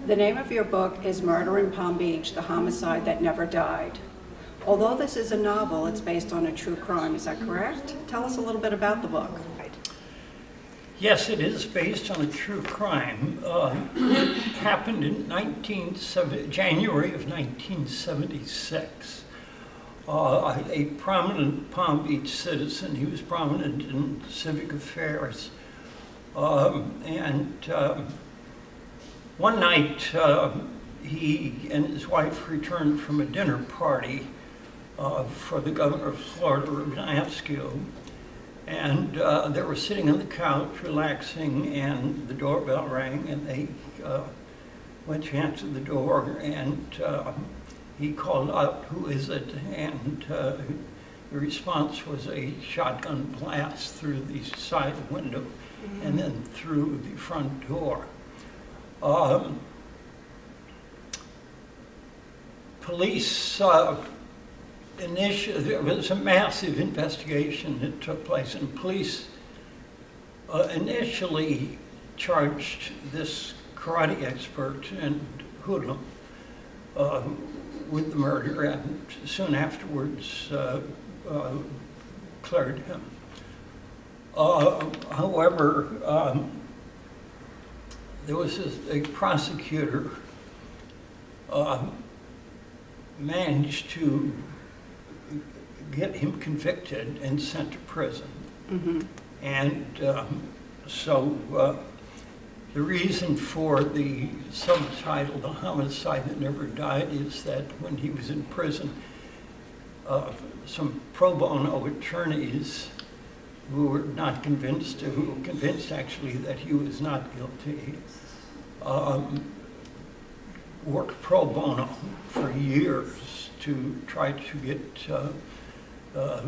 The name of your book is Murder in Palm Beach, The Homicide That Never Died. Although this is a novel, it's based on a true crime. Is that correct? Tell us a little bit about the book. Yes, it is based on a true crime. It happened in January of 1976. A prominent Palm Beach citizen, he was prominent in civic affairs, one night he and his wife returned from a dinner party for the governor of Florida, Askew, and they were sitting on the couch relaxing, and the doorbell rang, and they went to answer the door, and he called out, "Who is it?" And the response was a shotgun blast through the side window and then through the front door. Police initially, there was a massive investigation that took place, and police initially charged this karate expert and hoodlum with the murder, and soon afterwards cleared him. However, there was a prosecutor managed to get him convicted and sent to prison. Mm-hmm. And so the reason for the subtitle, The Homicide That Never Died, is that when he was in prison, some pro bono attorneys who were not convinced, who were convinced actually that he was not guilty, worked pro bono for years to try to get a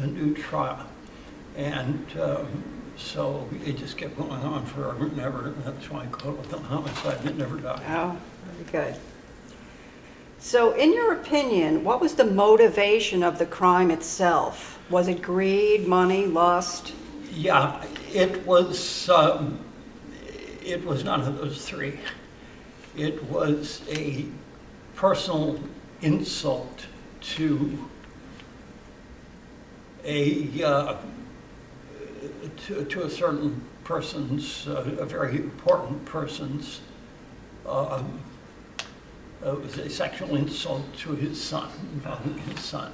new trial. And so it just kept going on forever and ever. That's why I call it The Homicide That Never Died. Oh, very good. So in your opinion, what was the motivation of the crime itself? Was it greed, money, lust? Yeah, it was none of those three. It was a personal insult to a certain person's, a very important person's. It was a sexual insult to his son, involving his son,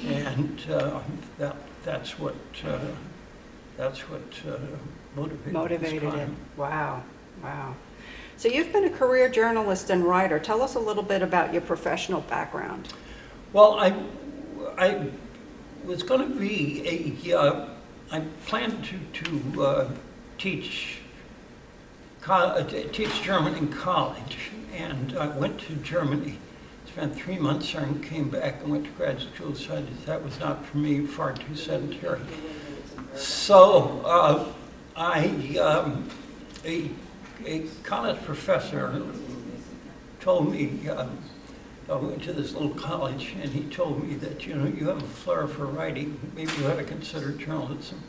and that's what motivated this crime. Him. Wow, wow. So you've been a career journalist and writer. Tell us a little bit about your professional background. Well, I was going to be I planned to teach German in college, and I went to Germany, spent 3 months there, and came back and went to grad school. Decided that was not for me, far too sedentary. So a college professor told me, I went to this little college, and he told me that, you have a flair for writing, maybe you ought to consider journalism.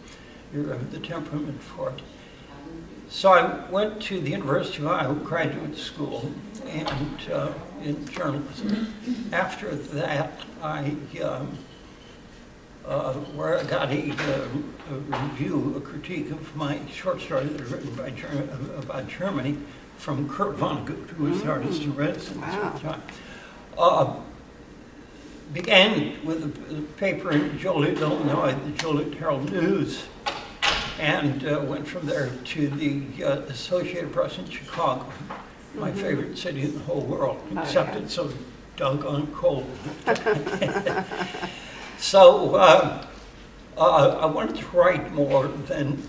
You have the temperament for it. So I went to the University of Iowa Graduate School and in journalism. After that, where I got a review, a critique of my short story that was written about Germany from Kurt Vonnegut, who was the artist in residence at the time. Began with a paper in Joliet, Illinois, the Joliet Herald News, and went from there to the Associated Press in Chicago, my favorite city in the whole world, except it's so doggone cold. So I wanted to write more than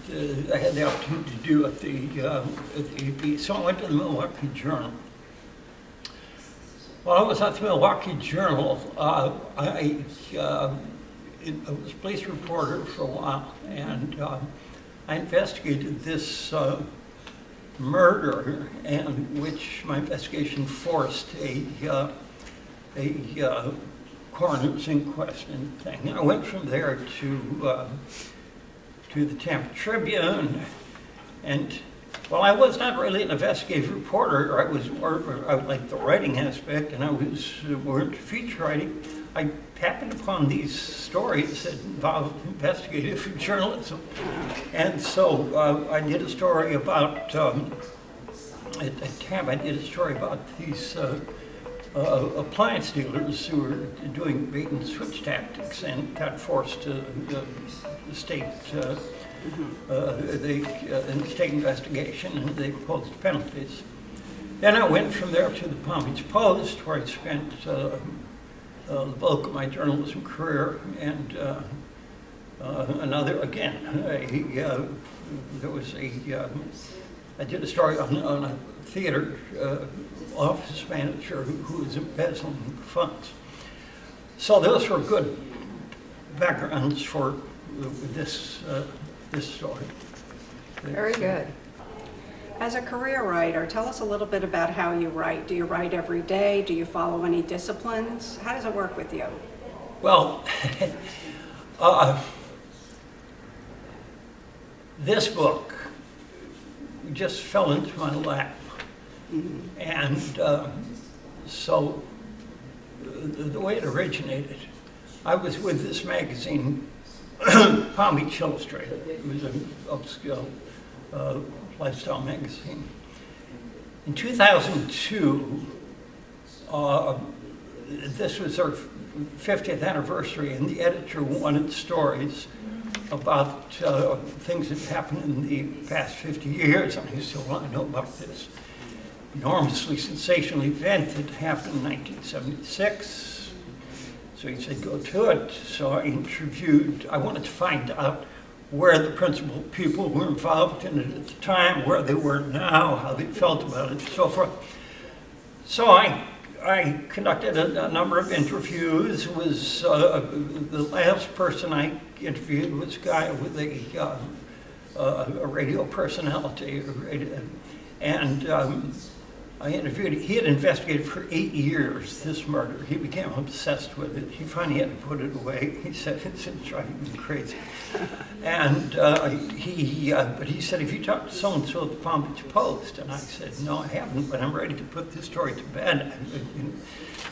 I had the opportunity to do at the AP, so I went to the Milwaukee Journal. While I was at the Milwaukee Journal, I was a police reporter for a while, and I investigated this murder, and which my investigation forced a coroner's inquest and thing. And I went from there to the Tampa Tribune, and Well, I was not really an investigative reporter. I was more, I like the writing aspect, and I was more into feature writing. I happened upon these stories that involved investigative journalism. And so I did a story about, at TAB, I did a story about these appliance dealers who were doing bait and switch tactics and got forced to the state state investigation, and they imposed penalties. Then I went from there to the Palm Beach Post, where I spent the bulk of my journalism career, and another, again, there was I did a story on a theater office manager who was embezzling funds. So those were good backgrounds for this story. Very good. As a career writer, tell us a little bit about how you write. Do you write every day? Do you follow any disciplines? How does it work with you? Well, this book just fell into my lap. Mm-hmm. And so the way it originated, I was with this magazine, Palm Beach Illustrated. It was an upscale lifestyle magazine. In 2002, this was our 50th anniversary, and the editor wanted stories about things that happened in the past 50 years. And I said, well, I know about this enormously sensational event that happened in 1976. So he said, go to it. So I wanted to find out where the principal people were involved in it at the time, where they were now, how they felt about it, and so forth. So I conducted a number of interviews. It was the last person I interviewed was a guy with a radio personality, and I interviewed. He had investigated for 8 years this murder. He became obsessed with it. He finally had to put it away. He said it's driving me crazy. And but he said, "Have you talked to so-and-so at the Palm Beach Post?" And I said, "No, I haven't, but I'm ready to put this story to bed.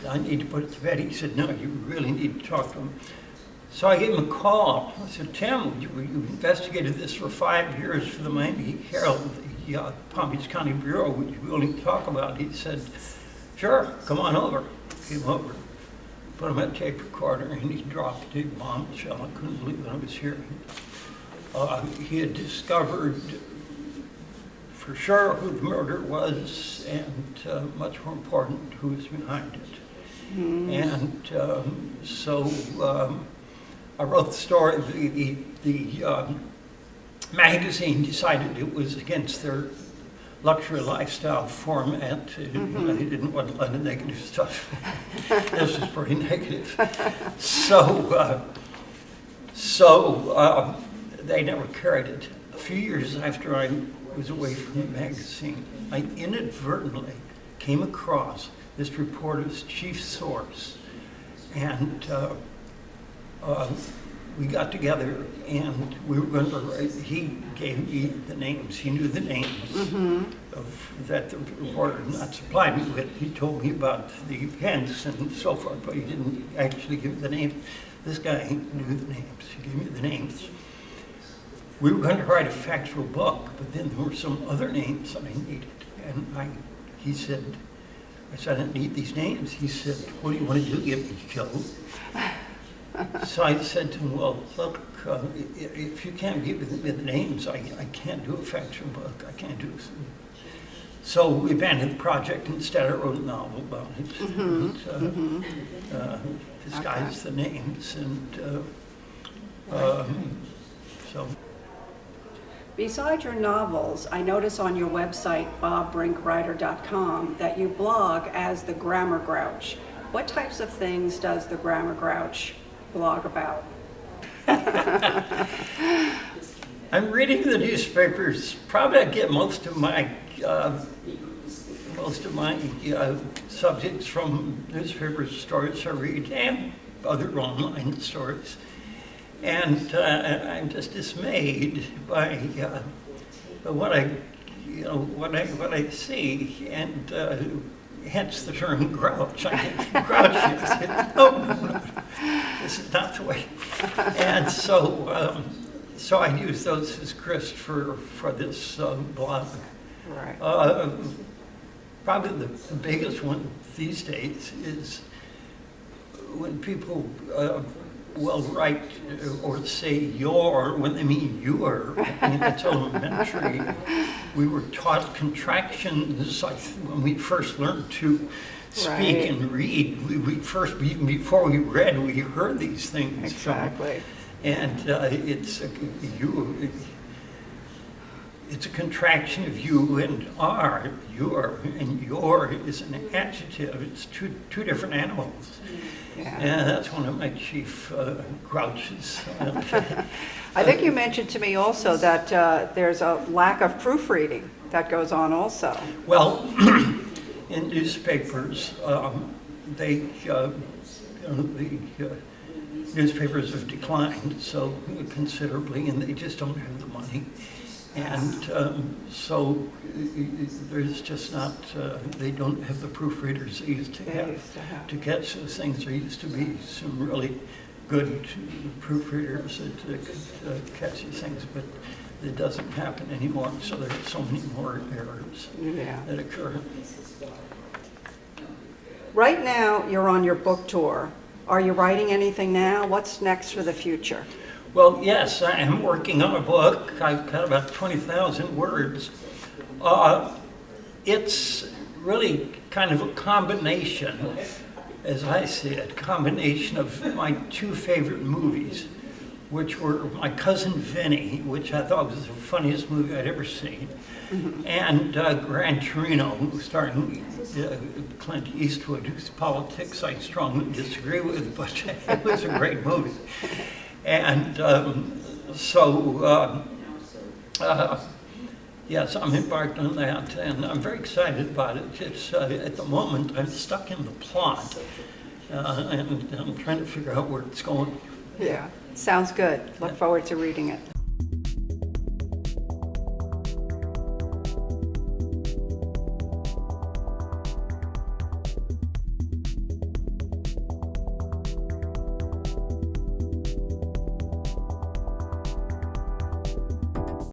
I need to put it to bed." He said, "No, you really need to talk to him." So I gave him a call. I said, "Tim, you investigated this for 5 years for the Miami Herald, the Palm Beach County Bureau. Would you be willing to talk about it?" He said, "Sure, come on over." Came over, put him on a tape recorder, and he dropped a bombshell. I couldn't believe what I was hearing. He had discovered for sure who the murderer was, and much more important, who was behind it. Mm. And so I wrote the story. The magazine decided it was against their luxury lifestyle format. Mm-hmm. They didn't want a lot of negative stuff. This was pretty negative. So they never carried it. A few years after I was away from the magazine, I inadvertently came across this reporter's chief source, and we got together, and we were going to write. He gave me the names. He knew the names mm-hmm. of that the reporter had not supplied me with. He told me about the events and so forth, but he didn't actually give me the names. This guy knew the names. He gave me the names. We were going to write a factual book, but then there were some other names that I needed. And he said, I said, "I don't need these names." He said, "What do you want to do? Get me killed?" So I said to him, "Well, look, if you can't give me the names, I can't do a factual book. I can't do it." So we abandoned the project. Instead, I wrote a novel about it. Mm-hmm. And, disguised the names. And so. Besides your novels, I notice on your website, bobbrinkWriter.com, that you blog as the Grammar Grouch. What types of things does the Grammar Grouch blog about? I'm reading the newspapers. Probably I get most of my subjects from newspaper stories I read and other online stories. And I'm just dismayed by what I what I see, and hence the term grouch. I get grouchy. I say, no, this is not the way. And so I use those as grist for this blog. Right. Probably the biggest one these days is when people will write or say your when they mean your. I mean, that's elementary. We were taught contractions when we first learned to speak Right. and read. We first, even before we read, we heard these things. Exactly. And it's a contraction of you and are. Your and your is an adjective. It's two different animals. Yeah. And that's one of my chief grouches. I think you mentioned to me also that there's a lack of proofreading that goes on also. Well, in newspapers, the newspapers have declined so considerably, and they just don't have the money. And so there's just not, they don't have the proofreaders they used to have to catch those things. There used to be some really good proofreaders that could catch these things, but it doesn't happen anymore. So there's so many more errors that occur. Right now, you're on your book tour. Are you writing anything now? What's next for the future? Well, yes, I am working on a book. I've got about 20,000 words. It's really kind of a combination, as I see it, combination of my two favorite movies, which were My Cousin Vinny, which I thought was the funniest movie I'd ever seen, and Gran Torino, starring Clint Eastwood, whose politics I strongly disagree with, but it was a great movie. And yes, I'm embarked on that, and I'm very excited about it. It's at the moment I'm stuck in the plot, and I'm trying to figure out where it's going. Yeah, sounds good. Look forward to reading it.